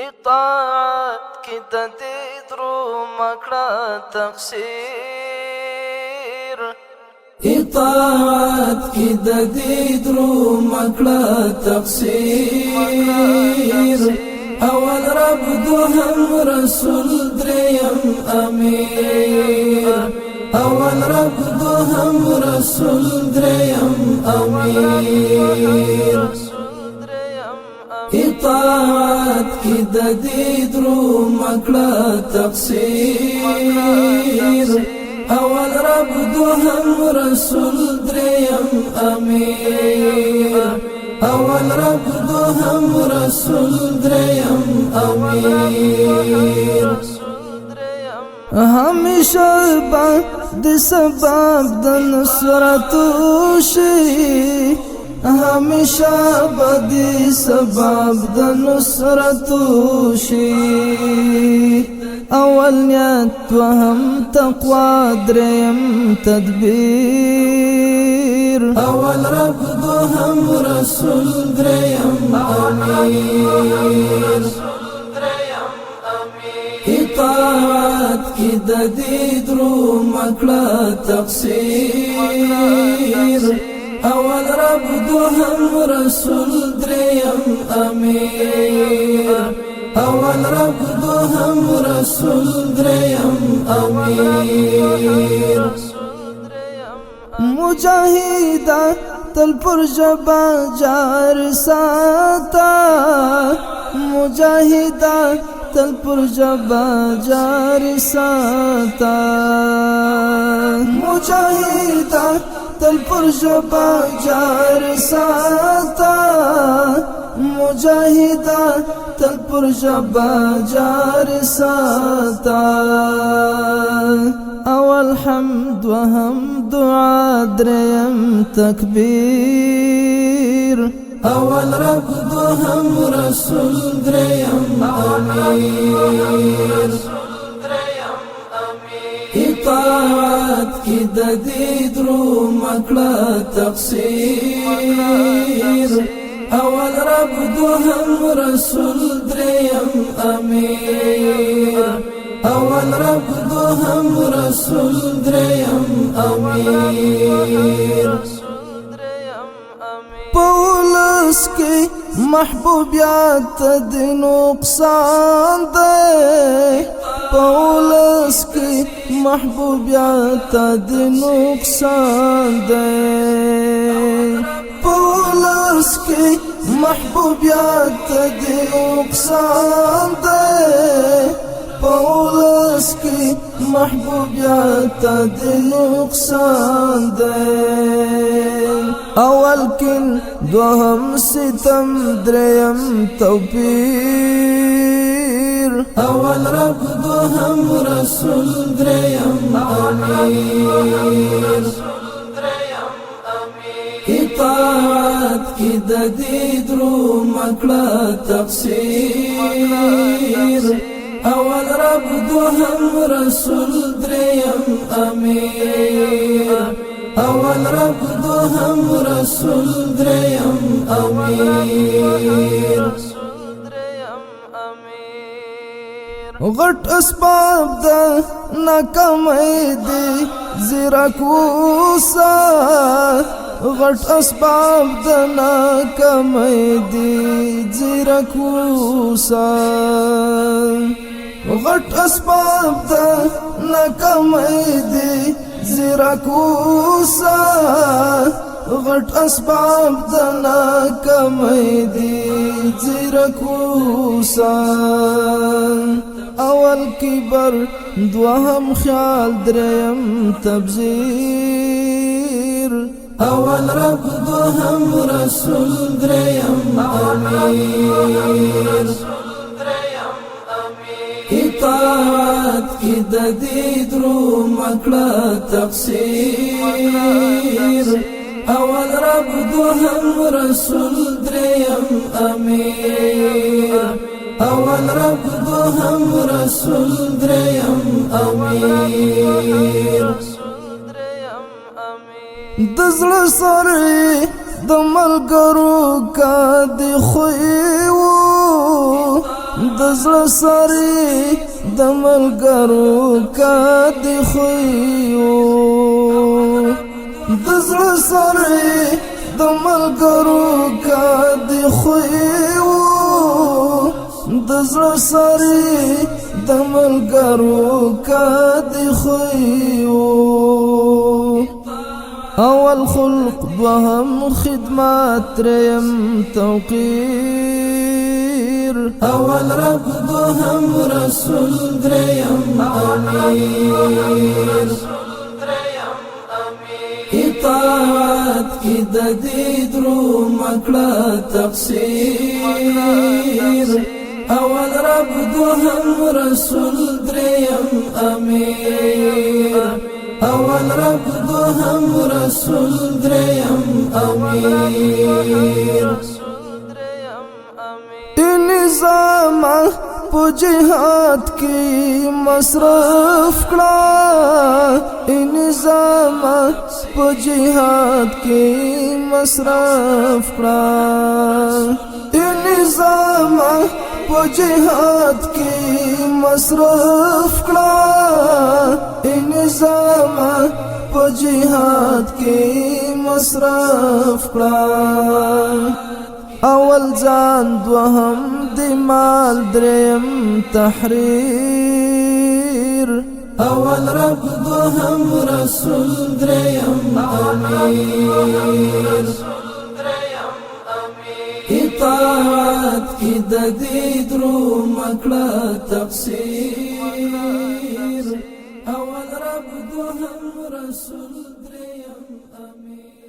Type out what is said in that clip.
اطاعت کی د دې درو مکړه تقصیر اطاعت کی د دې درو مکړه تقصیر اول رب دوهم رسول دریم امیر اول رب دوهم رسول دریم امیر اطاعت کی د دې درو مکړه تقصیر اول رب دوهم رسول دریم امیر اول رب دوهم رسول دریم امیر همیشه با د سبب د نصرت شي همیشه با د سبب د نصرت شي اول نیت وهم تقوا دریم تدبیر اول رب دوهم رسول دریم امیر اطاعت کی د دې درو مکړه تقصیر اول رب دوهم رسول دریم امیر اول رب دوهم رسول دریم امیر مجاهدا تل پر جبا جار ساتا مجاهدا تل پر جبا جار ساتا مجاهدا تل پر جبا جار ساتا مجاهدا تل پر جبا جار ساتا اول حمد وهم دعا دریم تکبیر اول رب دوهم رسول دریم امیر اطاعت کی د دې درو مکړه تقصیر اول رب دوهم رسول دریم امیر اول رب دوهم رسول دریم امیر پولس کی محبوبیت د نقصان ده پولس کی محبوبیت د نقصان ده پولس کی محبوبیت د نقصان ده پولس کی محبوبیت د نقصان ده اول کن دوهم ستم دریم توپیر اول رب دوهم رسول دریم امیر اطاعت کی د دې درو مکړه تقصیر اول رب دوهم رسول دریم امیر اول رب دوهم رسول دریم امیر غټ اسباب د ناکامۍ دي زیرکوسا غټ اسباب د ناکامۍ دي زیرکوسا غټ اسباب د ناکامۍ دي زیرکوسا غټ اسباب د ناکامۍ دي زیرکوسا اول کبر دوهم خیال دریم تبذیر اول رب دوهم رسول دریم امیر اطاعت کی د دې درو مکړه تقصیر اول رب دوهم رسول دریم امیر اول رب دوهم رسول دریم امیر د زړه سره د ملګرو کا دی خوې دزل ساری دمل گرو کا دخیو دزل ساری دمل گرو کا دخیو دزل ساری دمل گرو کا دخیو اول خلق دوهم خدمات دریم توقیر اول رب دوهم رسول دریم امیر اطاعت کی د دې درو مکړه تقصیر اول رب دوهم رسول دریم امیر اول رب دوهم رسول دریم امیر نظام پو جہاد کی مصرف کړه نظام پو جہاد کی مصرف کړه نظام پو جہاد کی مصرف کړه نظام پو جہاد کی مصرف کړه اول ځان دوهم د مال دریم تحریر اول رب دوهم رسول دریم امیر اطاعت کی د دې درو مکړه تقصیر اول رب دوهم رسول دریم امیر